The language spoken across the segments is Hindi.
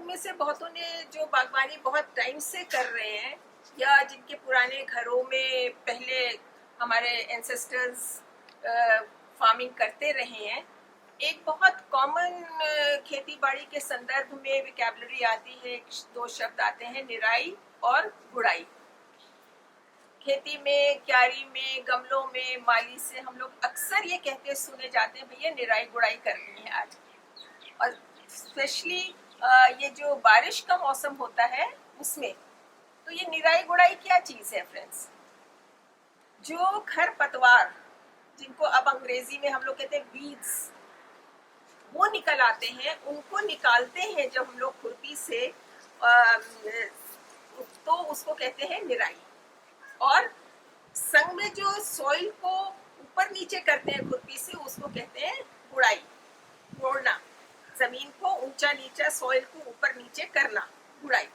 में से बहुतों ने जो बागवानी बहुत टाइम से कर रहे हैं या जिनके पुराने घरों में पहले हमारे एंसेस्टर्स फार्मिंग करते रहे हैं, एक बहुत कॉमन खेती बाड़ी के संदर्भ में विकैबुलरी आती है। दो शब्द आते हैं, निराई और गुड़ाई। खेती में, क्यारी में, गमलों में, माली से हम लोग अक्सर ये कहते सुने जाते हैं, भैया निराई गुड़ाई करनी है आज। और स्पेशली ये जो बारिश का मौसम होता है उसमें, तो ये निराई गुड़ाई क्या चीज है फ्रेंड्स? जो खरपतवार, जिनको अब अंग्रेजी में हम लोग कहते हैं वीड्स, वो निकल आते हैं, उनको निकालते हैं जब हम लोग खुरपी से, तो उसको कहते हैं निराई। और संग में जो सॉइल को ऊपर नीचे करते हैं खुरपी से, उसको कहते हैं गुड़ाई, मोड़ना, जमीन को ऊंचा नीचा, सॉइल को ऊपर नीचे करना, गुड़ाई।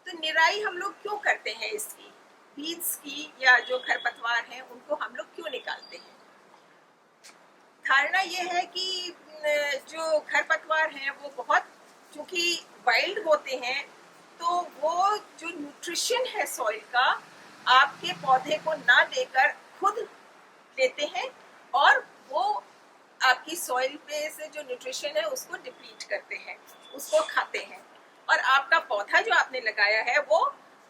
तो निराई हम लोग क्यों करते हैं? इसकी बीज की या जो खरपतवार हैं उनको हम लोग क्यों निकालते हैं? धारणा ये है कि जो खरपतवार हैं वो बहुत, चूंकि वाइल्ड होते हैं, तो वो जो न्यूट्रिशन है सॉइल का आपके पौधे को ना देकर खुद लेते हैं, और वो आपकी सॉइल पे से जो न्यूट्रिशन है उसको डिप्लीट करते हैं, उसको खाते हैं। और आपका पौधा जो आपने लगाया है, वो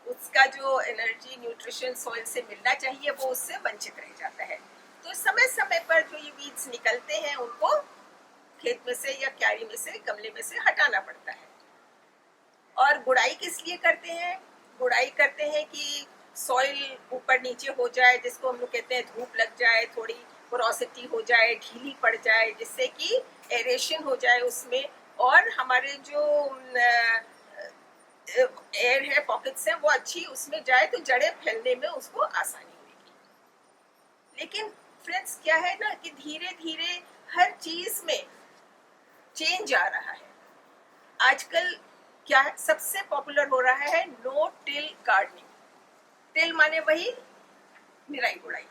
उसका जो एनर्जी, न्यूट्रिशन सॉइल से मिलना चाहिए, वो उससे वंचित रह जाता है। तो समय समय पर जो ये बीज निकलते हैं उनको खेत में से या क्यारी में से, गमले में से हटाना पड़ता है। और गुड़ाई किस लिए करते हैं? गुड़ाई करते हैं कि सॉइल ऊपर नीचे हो जाए, जिसको हम लोग कहते हैं धूप लग जाए, थोड़ी पोरोसिटी हो जाए, ढीली पड़ जाए, जिससे कि एरेशन हो जाए उसमें, और हमारे जो एयर है, पॉकेट्स हैं, वो अच्छी उसमें जाए, तो जड़ें फैलने में उसको आसानी होगी। लेकिन फ्रेंड्स क्या है ना, कि धीरे धीरे हर चीज में चेंज आ रहा है। आजकल क्या है, सबसे पॉपुलर हो रहा है नो टिल गार्डनिंग। टिल माने वही निराई गुड़ाई।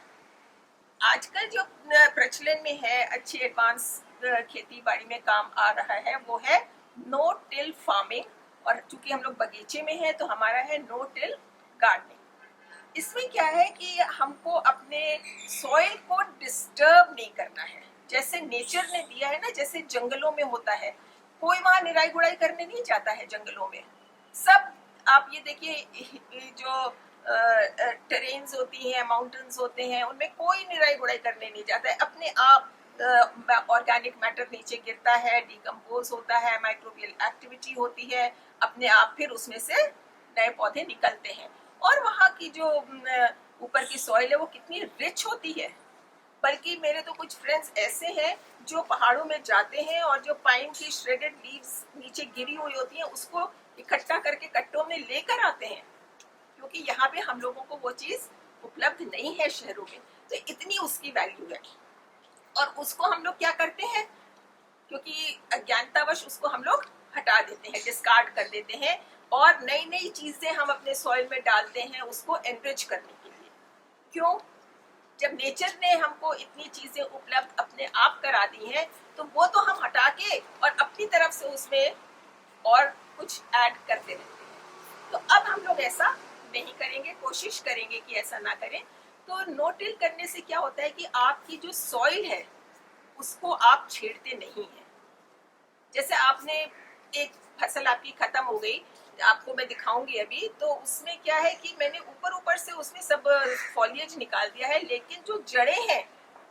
आजकल जो प्रचलन में है, अच्छी एडवांस खेती बाड़ी में काम आ रहा है, वो है नो टिल फार्मिंग। और चूंकि हम लोग बगीचे में हैं, तो हमारा है नो टिल गार्डनिंग। इसमें क्या है कि हमको अपने सॉइल को डिस्टर्ब नहीं करना है, जैसे नेचर ने दिया है ना। जैसे जंगलों में होता है, कोई वहां निराई गुड़ाई करने नहीं जाता है जंगलों में। सब आप ये देखिए, जो टेरेन्स होती हैं, माउंटेन्स होते हैं, उनमें कोई निराई गुड़ाई करने नहीं जाता है। अपने आप ऑर्गेनिक मैटर नीचे गिरता है, डिकम्पोज होता है, माइक्रोबियल एक्टिविटी होती है, अपने आप फिर उसमें से नए पौधे निकलते हैं। और वहाँ की जो ऊपर की सॉइल है वो कितनी रिच होती है। बल्कि मेरे तो कुछ फ्रेंड्स ऐसे हैं जो पहाड़ों में जाते हैं और जो पाइन की श्रेडेड लीव्स नीचे गिरी हुई होती हैं, उसको इकट्ठा करके कट्टों में लेकर आते हैं, क्योंकि यहाँ पे हम लोगों को वो चीज उपलब्ध नहीं है शहरों में। तो इतनी उसकी वैल्यू है। और उसको हम लोग क्या करते हैं, क्योंकि अज्ञानतावश उसको हम लोग हटा देते हैं, डिस्कार्ड कर देते हैं, और नई नई चीजें हम अपने सॉइल में डालते हैं उसको एनरिच करने के लिए। क्यों? जब नेचर ने हमको इतनी चीजें उपलब्ध अपने आप करा दी हैं, तो वो तो हम हटा के और अपनी तरफ से उसमें और कुछ ऐड करते रहते हैं। तो अब हम लोग ऐसा नहीं करेंगे, कोशिश करेंगे कि ऐसा ना करें। तो नो टिल करने से क्या होता है कि आपकी जो सॉइल है उसको आप छेड़ते नहीं है। जैसे आपने एक फसल आपकी खत्म हो गई, आपको मैं दिखाऊंगी अभी, तो उसमें क्या है कि मैंने ऊपर ऊपर से उसमें सब फॉलिएज निकाल दिया है, लेकिन जो जड़ें हैं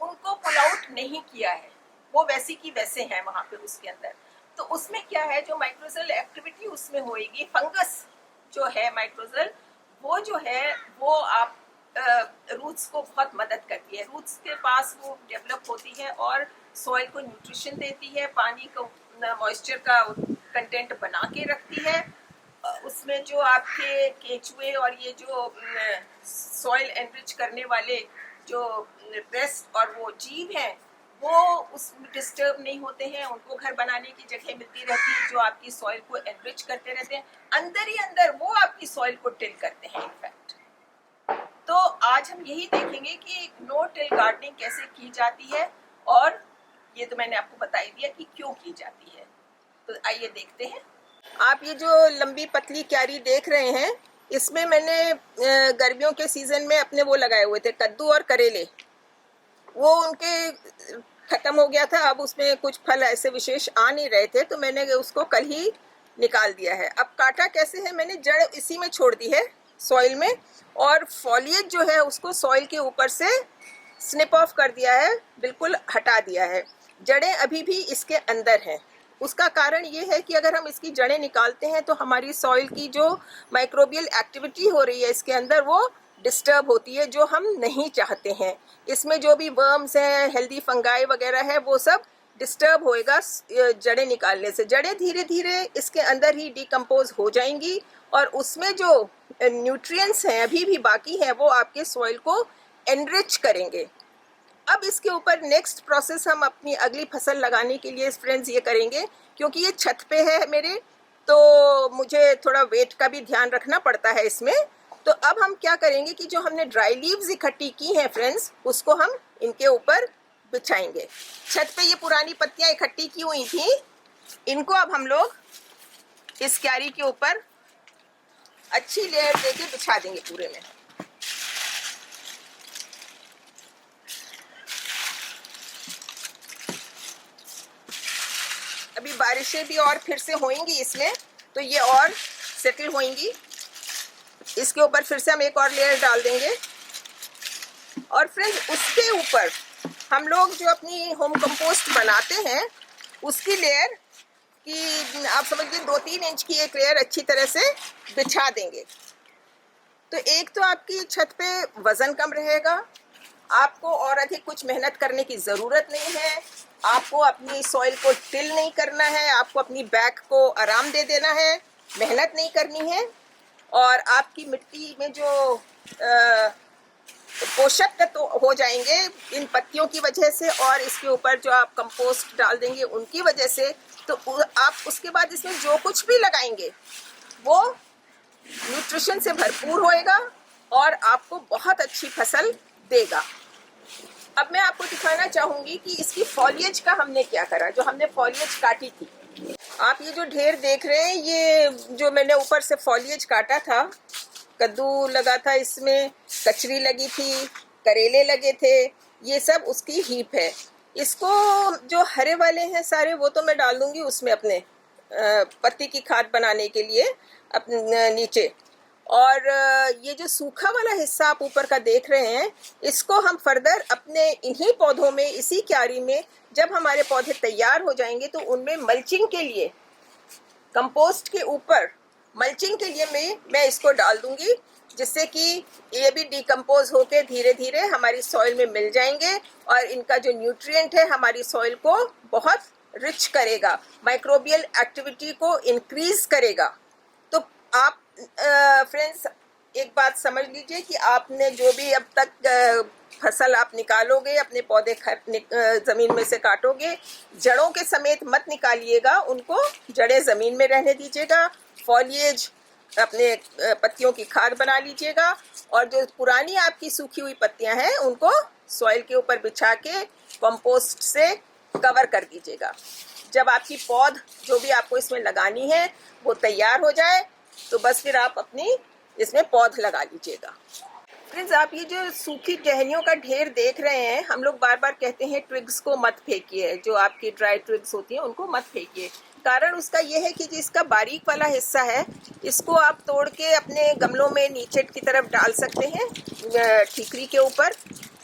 उनको पुल आउट नहीं किया है, वो वैसी की वैसे हैं वहां पे उसके अंदर। तो उसमें क्या है, जो माइक्रोजल एक्टिविटी उसमें होएगी, फंगस जो है माइक्रोजल, वो जो है वो आप रूट्स को बहुत मदद करती है। रूट्स के पास वो डेवलप होती है और सॉइल को न्यूट्रिशन देती है, पानी को मॉइस्चर का कंटेंट बना के रखती है। उसमें जो आपके केंचुए और ये जो सॉइल एनरिच करने वाले जो पेस्ट और वो जीव हैं, वो उसमें डिस्टर्ब नहीं होते हैं, उनको घर बनाने की जगह मिलती रहती है, जो आपकी सॉइल को एनरिच करते रहते हैं। अंदर ही अंदर वो आपकी सॉइल को टिल करते हैं इनफैक्ट। तो आज हम यही देखेंगे कि नो टिल गार्डनिंग कैसे की जाती है, और ये तो मैंने आपको बता ही दिया कि क्यों की जाती है। तो आइए देखते हैं। आप ये जो लंबी पतली क्यारी देख रहे हैं, इसमें मैंने गर्मियों के सीजन में अपने वो लगाए हुए थे, कद्दू और करेले। वो उनके खत्म हो गया था, अब उसमें कुछ फल ऐसे विशेष आ नहीं रहे थे, तो मैंने उसको कल ही निकाल दिया है। अब काटा कैसे है, मैंने जड़ इसी में छोड़ दी है सॉइल में, और फॉलिएज जो है उसको सॉइल के ऊपर से स्निप ऑफ कर दिया है, बिल्कुल हटा दिया है। जड़ें अभी भी इसके अंदर हैं। उसका कारण ये है कि अगर हम इसकी जड़ें निकालते हैं तो हमारी सॉइल की जो माइक्रोबियल एक्टिविटी हो रही है इसके अंदर, वो डिस्टर्ब होती है, जो हम नहीं चाहते हैं। इसमें जो भी वर्म्स हैं, हेल्दी फंगाई वगैरह है, वो सब डिस्टर्ब होएगा जड़ें निकालने से। जड़ें धीरे धीरे इसके अंदर ही डिकम्पोज हो जाएंगी, और उसमें जो न्यूट्रिएंट्स हैं अभी भी बाकी हैं, वो आपके सॉइल को एनरिच करेंगे। अब इसके ऊपर नेक्स्ट प्रोसेस हम अपनी अगली फसल लगाने के लिए फ्रेंड्स ये करेंगे, क्योंकि ये छत पे है मेरे, तो मुझे थोड़ा वेट का भी ध्यान रखना पड़ता है इसमें। तो अब हम क्या करेंगे कि जो हमने ड्राई लीव्स इकट्ठी की हैं फ्रेंड्स, उसको हम इनके ऊपर बिछाएंगे। छत पे ये पुरानी पत्तियां इकट्ठी की हुई थी, इनको अब हम लोग इस क्यारी के ऊपर अच्छी लेयर देके बिछा देंगे पूरे में। अभी बारिशें भी और फिर से होंगी इसमें, तो ये और सेटल होंगी। इसके ऊपर फिर से हम एक और लेयर डाल देंगे, और फ्रेंड्स उसके ऊपर हम लोग जो अपनी होम कंपोस्ट बनाते हैं उसकी लेयर की, आप समझिए 2-3 इंच की एक लेयर अच्छी तरह से बिछा देंगे। तो एक तो आपकी छत पे वजन कम रहेगा, आपको और अधिक कुछ मेहनत करने की ज़रूरत नहीं है, आपको अपनी सॉइल को टिल नहीं करना है, आपको अपनी बैक को आराम दे देना है, मेहनत नहीं करनी है, और आपकी मिट्टी में जो पोषक तत्व तो हो जाएंगे इन पत्तियों की वजह से, और इसके ऊपर जो आप कंपोस्ट डाल देंगे उनकी वजह से। तो आप उसके बाद इसमें जो कुछ भी लगाएंगे वो न्यूट्रिशन से भरपूर होएगा और आपको बहुत अच्छी फसल देगा। अब मैं आपको दिखाना चाहूंगी कि इसकी फॉलिएज का हमने क्या करा, जो हमने फॉलिएज काटी थी। आप ये जो ढेर देख रहे हैं, ये जो मैंने ऊपर से फॉलिएज काटा था, कद्दू लगा था, इसमें कचरी लगी थी, करेले लगे थे, ये सब उसकी हीप है। इसको जो हरे वाले हैं सारे, वो तो मैं डाल दूंगी उसमें अपने पत्ती की खाद बनाने के लिए अपने नीचे। और ये जो सूखा वाला हिस्सा आप ऊपर का देख रहे हैं, इसको हम फर्दर अपने इन्हीं पौधों में, इसी क्यारी में, जब हमारे पौधे तैयार हो जाएंगे तो उनमें मल्चिंग के लिए, कंपोस्ट के ऊपर मल्चिंग के लिए मैं इसको डाल दूंगी, जिससे कि ये भी डिकम्पोज होके धीरे धीरे हमारी सॉइल में मिल जाएंगे, और इनका जो न्यूट्रिएंट है हमारी सॉइल को बहुत रिच करेगा, माइक्रोबियल एक्टिविटी को इंक्रीज करेगा। तो आप फ्रेंड्स एक बात समझ लीजिए कि आपने जो भी अब तक फसल आप निकालोगे, अपने पौधे जमीन में से काटोगे, जड़ों के समेत मत निकालिएगा, उनको जड़ें जमीन में रहने दीजिएगा, फॉलिएज अपने पत्तियों की खाद बना लीजिएगा, और जो पुरानी आपकी सूखी हुई पत्तियां हैं उनको सॉइल के ऊपर बिछा के कंपोस्ट से कवर कर दीजिएगा। जब आपकी पौध जो भी आपको इसमें लगानी है वो तैयार हो जाए, तो बस फिर आप अपनी इसमें पौध लगा लीजिएगा। फ्रेंड्स, आप ये जो सूखी टहनियों का ढेर देख रहे हैं, हम लोग बार बार कहते हैं ट्विग्स को मत फेंकिए, जो आपकी ड्राई ट्विग्स होती हैं उनको मत फेंकिए। कारण उसका ये है कि जिसका बारीक वाला हिस्सा है, इसको आप तोड़ के अपने गमलों में नीचे की तरफ डाल सकते हैं ठीकरी के ऊपर,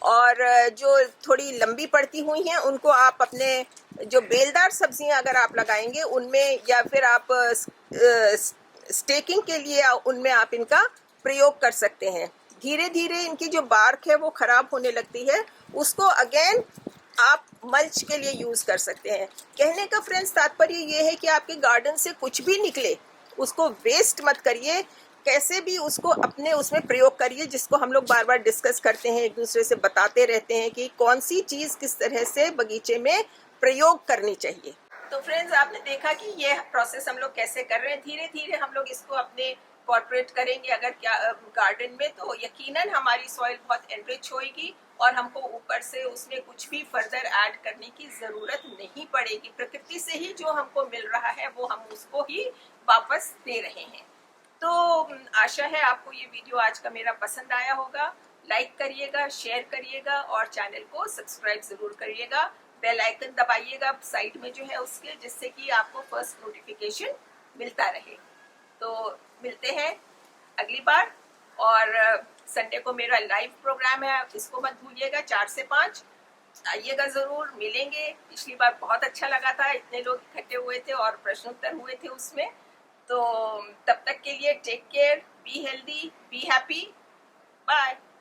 और जो थोड़ी लंबी पड़ती हुई हैं उनको आप अपने जो बेलदार सब्जियां अगर आप लगाएंगे उनमें, या फिर आप स्टेकिंग के लिए उनमें आप इनका प्रयोग कर सकते हैं। धीरे धीरे इनकी जो बार्क है वो खराब होने लगती है, उसको अगेन आप मल्च के लिए यूज कर सकते हैं। कहने का फ्रेंड्स तात्पर्य ये है कि आपके गार्डन से कुछ भी निकले उसको वेस्ट मत करिए, कैसे भी उसको अपने उसमें प्रयोग करिए, जिसको हम लोग बार बार डिस्कस करते हैं, एक दूसरे से बताते रहते हैं कि कौन सी चीज किस तरह से बगीचे में प्रयोग करनी चाहिए। तो फ्रेंड्स, आपने देखा कि ये प्रोसेस हम लोग कैसे कर रहे हैं। धीरे धीरे हम लोग इसको अपने कॉर्पोरेट करेंगे अगर क्या गार्डन में, तो यकीनन हमारी सॉइल बहुत एनरिच होएगी और हमको ऊपर से उसमें कुछ भी फर्दर ऐड करने की ज़रूरत नहीं पड़ेगी। प्रकृति से ही जो हमको मिल रहा है वो हम उसको ही वापस दे रहे हैं। तो आशा है आपको ये वीडियो आज का मेरा पसंद आया होगा। लाइक करिएगा, शेयर करिएगा और चैनल को सब्सक्राइब ज़रूर करिएगा। बेल आइकन दबाइएगा साइड में जो है उसके, जिससे कि आपको फर्स्ट नोटिफिकेशन मिलता रहे। तो मिलते हैं अगली बार। और संडे को मेरा लाइव प्रोग्राम है, इसको मत भूलिएगा, 4 से 5 आइएगा ज़रूर, मिलेंगे। पिछली बार बहुत अच्छा लगा था, इतने लोग इकट्ठे हुए थे और प्रश्नोत्तर हुए थे उसमें। तो तब तक के लिए take care, be healthy, be happy, bye.